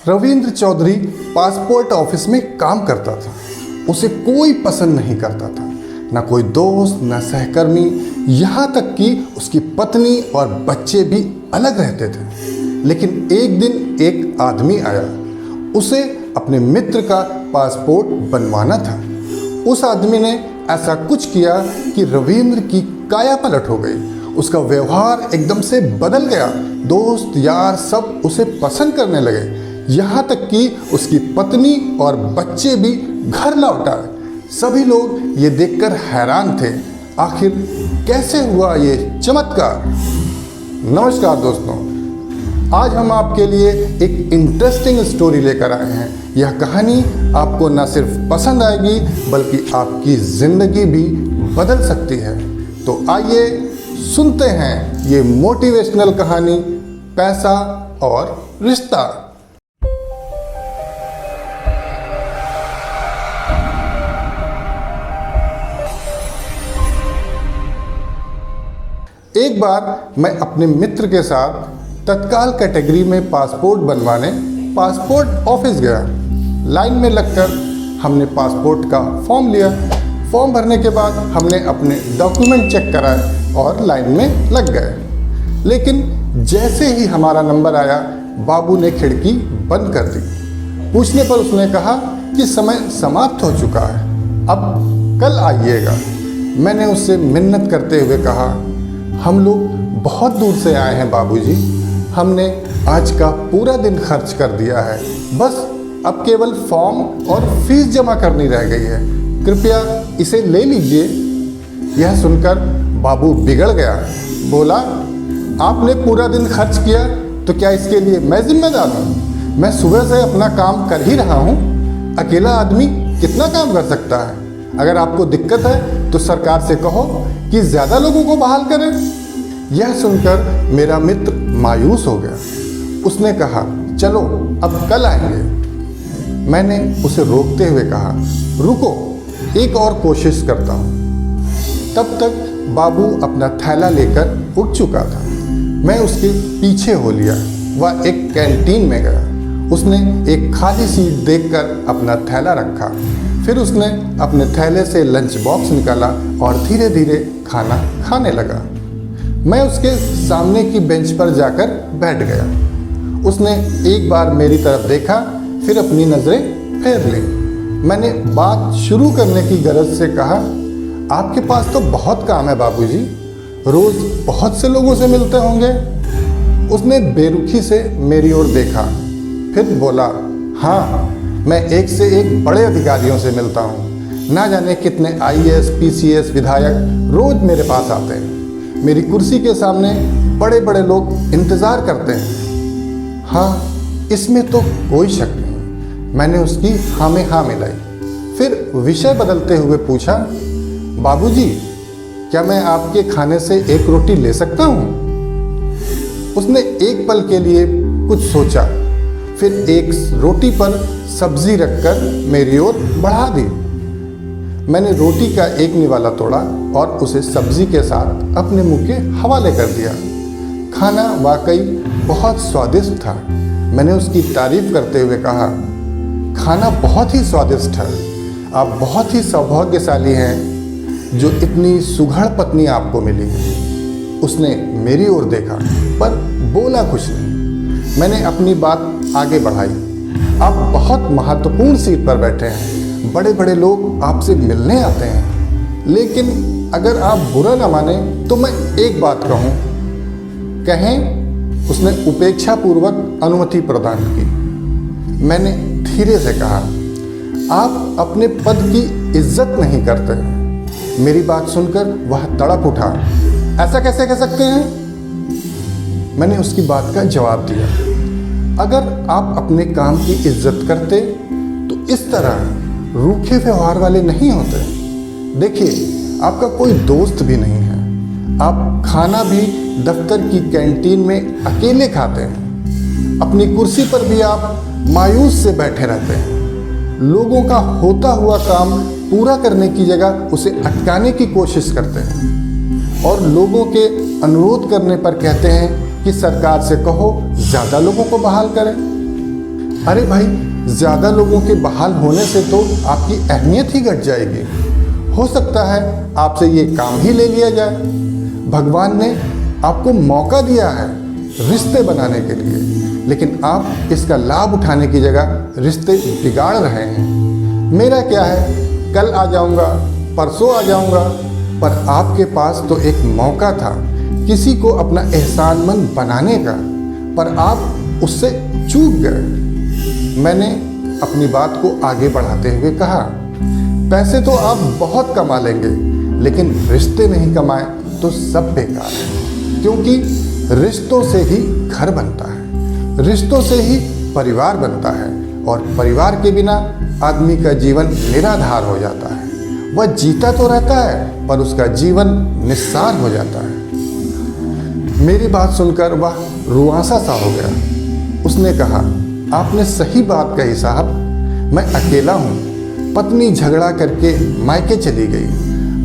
Ravindra Chaudhary passport office में काम करता था। उसे कोई पसंद नहीं करता था, न कोई दोस्त न सहकर्मी, यहाँ तक कि उसकी पत्नी और बच्चे भी अलग रहते थे। लेकिन एक दिन एक आदमी आया, उसे अपने मित्र का पासपोर्ट बनवाना था। उस आदमी ने ऐसा कुछ किया कि रविंद्र की काया पलट हो गई। उसका व्यवहार एकदम से बदल गया। दोस्त यार सब उसे पसंद करने लगे, यहाँ तक कि उसकी पत्नी और बच्चे भी घर लौट आए। सभी लोग ये देखकर हैरान थे, आखिर कैसे हुआ ये चमत्कार। नमस्कार दोस्तों, आज हम आपके लिए एक इंटरेस्टिंग स्टोरी लेकर आए हैं। यह कहानी आपको न सिर्फ पसंद आएगी बल्कि आपकी ज़िंदगी भी बदल सकती है। तो आइए सुनते हैं ये मोटिवेशनल कहानी, पैसा और रिश्ता। एक बार मैं अपने मित्र के साथ तत्काल कैटेगरी में पासपोर्ट बनवाने पासपोर्ट ऑफिस गया। लाइन में लगकर हमने पासपोर्ट का फॉर्म लिया। फॉर्म भरने के बाद हमने अपने डॉक्यूमेंट चेक कराए और लाइन में लग गए। लेकिन जैसे ही हमारा नंबर आया, बाबू ने खिड़की बंद कर दी। पूछने पर उसने कहा कि समय समाप्त हो चुका है, अब कल आइएगा। मैंने उससे मिन्नत करते हुए कहा, हम लोग बहुत दूर से आए हैं बाबूजी, हमने आज का पूरा दिन खर्च कर दिया है, बस अब केवल फॉर्म और फीस जमा करनी रह गई है, कृपया इसे ले लीजिए। यह सुनकर बाबू बिगड़ गया। बोला, आपने पूरा दिन खर्च किया तो क्या इसके लिए मैं जिम्मेदार हूँ? मैं सुबह से अपना काम कर ही रहा हूँ। अकेला आदमी कितना काम कर सकता है? अगर आपको दिक्कत है तो सरकार से कहो कि ज़्यादा लोगों को बहाल करें। यह सुनकर मेरा मित्र मायूस हो गया। उसने कहा, चलो अब कल आएंगे। मैंने उसे रोकते हुए कहा, रुको, एक और कोशिश करता हूँ। तब तक बाबू अपना थैला लेकर उठ चुका था। मैं उसके पीछे हो लिया। वह एक कैंटीन में गया। उसने एक खाली सीट देखकर अपना थैला रखा। फिर उसने अपने थैले से लंच बॉक्स निकाला और धीरे धीरे खाना खाने लगा। मैं उसके सामने की बेंच पर जाकर बैठ गया। उसने एक बार मेरी तरफ देखा, फिर अपनी नज़रें फेर ली। मैंने बात शुरू करने की गरज से कहा, आपके पास तो बहुत काम है बाबूजी, रोज़ बहुत से लोगों से मिलते होंगे। उसने बेरुखी से मेरी ओर देखा, फिर बोला, हाँ, मैं एक से एक बड़े अधिकारियों से मिलता हूँ। ना जाने कितने IAS, PCS विधायक रोज़ मेरे पास आते हैं। मेरी कुर्सी के सामने बड़े बड़े लोग इंतज़ार करते हैं। हाँ, इसमें तो कोई शक नहीं। मैंने उसकी हाँ में हाँ मिलाई। फिर विषय बदलते हुए पूछा, बाबूजी, क्या मैं आपके खाने से एक रोटी ले सकता हूँ? उसने एक पल के लिए कुछ सोचा, फिर एक रोटी पर सब्जी रखकर मेरी ओर बढ़ा दी। मैंने रोटी का एक निवाला तोड़ा और उसे सब्जी के साथ अपने मुंह के हवाले कर दिया। खाना वाकई बहुत स्वादिष्ट था। मैंने उसकी तारीफ करते हुए कहा, खाना बहुत ही स्वादिष्ट है। आप बहुत ही सौभाग्यशाली हैं जो इतनी सुघड़ पत्नी आपको मिली है। उसने मेरी ओर देखा पर बोला कुछ नहीं। मैंने अपनी बात आगे बढ़ाई, आप बहुत महत्वपूर्ण सीट पर बैठे हैं, बड़े बड़े लोग आपसे मिलने आते हैं। लेकिन अगर आप बुरा न माने तो मैं एक बात कहूँ। कहें? उसने उपेक्षापूर्वक अनुमति प्रदान की। मैंने धीरे से कहा, आप अपने पद की इज्जत नहीं करते हैं। मेरी बात सुनकर वह तड़प उठा, ऐसा कैसे कह सकते हैं? मैंने उसकी बात का जवाब दिया, अगर आप अपने काम की इज्जत करते तो इस तरह रूखे व्यवहार वाले नहीं होते। देखिए, आपका कोई दोस्त भी नहीं है। आप खाना भी दफ्तर की कैंटीन में अकेले खाते हैं। अपनी कुर्सी पर भी आप मायूस से बैठे रहते हैं। लोगों का होता हुआ काम पूरा करने की जगह उसे अटकाने की कोशिश करते हैं और लोगों के अनुरोध करने पर कहते हैं कि सरकार से कहो ज़्यादा लोगों को बहाल करें। अरे भाई, ज़्यादा लोगों के बहाल होने से तो आपकी अहमियत ही घट जाएगी। हो सकता है आपसे ये काम ही ले लिया जाए। भगवान ने आपको मौका दिया है रिश्ते बनाने के लिए, लेकिन आप इसका लाभ उठाने की जगह रिश्ते बिगाड़ रहे हैं। मेरा क्या है, कल आ जाऊंगा, परसों आ जाऊंगा, पर आपके पास तो एक मौका था किसी को अपना एहसानमंद बनाने का, पर आप उससे चूक गए। मैंने अपनी बात को आगे बढ़ाते हुए कहा, पैसे तो आप बहुत कमा लेंगे, लेकिन रिश्ते नहीं कमाए तो सब बेकार है। क्योंकि रिश्तों से ही घर बनता है, रिश्तों से ही परिवार बनता है, और परिवार के बिना आदमी का जीवन निराधार हो जाता है। वह जीता तो रहता है, पर उसका जीवन निस्सार हो जाता है। मेरी बात सुनकर वह रुआंसा सा हो गया। उसने कहा, आपने सही बात कही साहब, मैं अकेला हूँ। पत्नी झगड़ा करके मायके चली गई,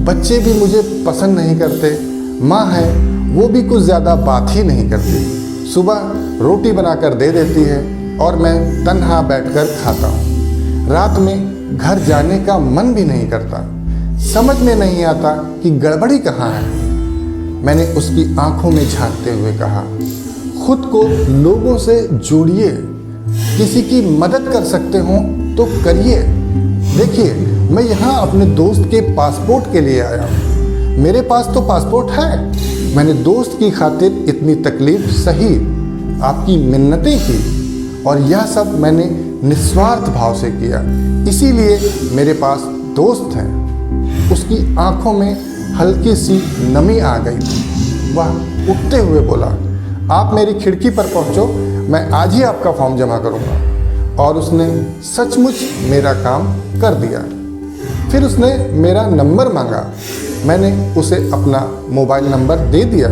बच्चे भी मुझे पसंद नहीं करते, माँ है वो भी कुछ ज़्यादा बात ही नहीं करती। सुबह रोटी बनाकर दे देती है और मैं तन्हा बैठकर खाता हूँ। रात में घर जाने का मन भी नहीं करता। समझ में नहीं आता कि गड़बड़ी कहाँ है। मैंने उसकी आंखों में झांकते हुए कहा, खुद को लोगों से जोड़िए, किसी की मदद कर सकते हो तो करिए। देखिए, मैं यहाँ अपने दोस्त के पासपोर्ट के लिए आया हूँ। मेरे पास तो पासपोर्ट है। मैंने दोस्त की खातिर इतनी तकलीफ सही, आपकी मिन्नतें की, और यह सब मैंने निस्वार्थ भाव से किया। इसीलिए मेरे पास दोस्त हैं। उसकी आंखों में हल्की सी नमी आ गई थी। वह उठते हुए बोला, आप मेरी खिड़की पर पहुंचो, मैं आज ही आपका फॉर्म जमा करूंगा। और उसने सचमुच मेरा काम कर दिया। फिर उसने मेरा नंबर मांगा। मैंने उसे अपना मोबाइल नंबर दे दिया।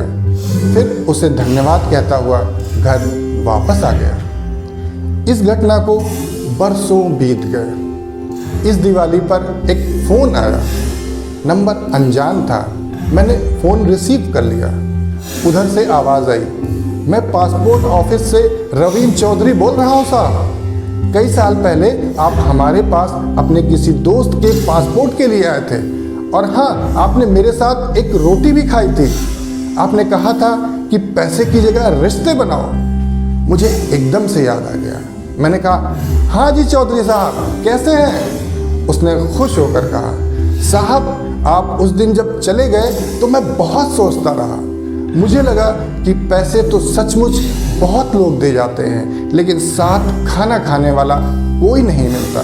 फिर उसे धन्यवाद कहता हुआ घर वापस आ गया। इस घटना को बरसों बीत गए। इस दिवाली पर एक फ़ोन आया। नंबर अनजान था। मैंने फ़ोन रिसीव कर लिया। उधर से आवाज़ आई, मैं पासपोर्ट ऑफिस से रवीन चौधरी बोल रहा हूँ साहब। कई साल पहले आप हमारे पास अपने किसी दोस्त के पासपोर्ट के लिए आए थे, और हाँ, आपने मेरे साथ एक रोटी भी खाई थी। आपने कहा था कि पैसे की जगह रिश्ते बनाओ। मुझे एकदम से याद आ गया। मैंने कहा, हाँ जी चौधरी साहब, कैसे हैं? उसने खुश होकर कहा, साहब आप उस दिन जब चले गए तो मैं बहुत सोचता रहा। मुझे लगा कि पैसे तो सचमुच बहुत लोग दे जाते हैं, लेकिन साथ खाना खाने वाला कोई नहीं मिलता।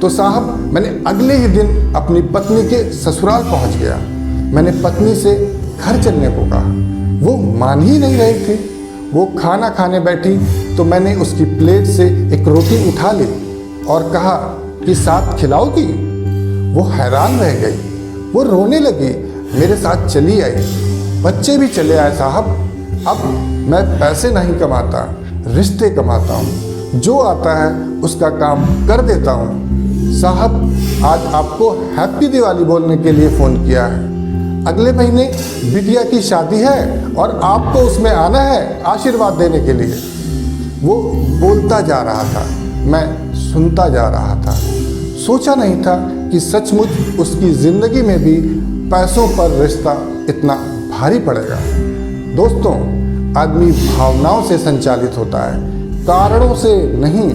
तो साहब, मैंने अगले ही दिन अपनी पत्नी के ससुराल पहुंच गया। मैंने पत्नी से घर चलने को कहा। वो मान ही नहीं रही थी। वो खाना खाने बैठी तो मैंने उसकी प्लेट से एक रोटी उठा ली और कहा कि साथ खिलाओगी? वो हैरान रह गई। वो रोने लगी, मेरे साथ चली आई। बच्चे भी चले आए साहब। अब मैं पैसे नहीं कमाता, रिश्ते कमाता हूँ। जो आता है उसका काम कर देता हूँ। साहब, आज आपको हैप्पी दिवाली बोलने के लिए फ़ोन किया है। अगले महीने बिटिया की शादी है और आपको उसमें आना है आशीर्वाद देने के लिए। वो बोलता जा रहा था, मैं सुनता जा रहा था। सोचा नहीं था कि सचमुच उसकी ज़िंदगी में भी पैसों पर रिश्ता इतना भारी पड़ेगा। दोस्तों, आदमी भावनाओं से संचालित होता है, कारणों से नहीं।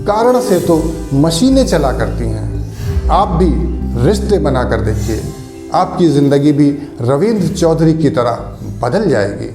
कारण से तो मशीनें चला करती हैं। आप भी रिश्ते बनाकर देखिए, आपकी ज़िंदगी भी रवींद्र चौधरी की तरह बदल जाएगी।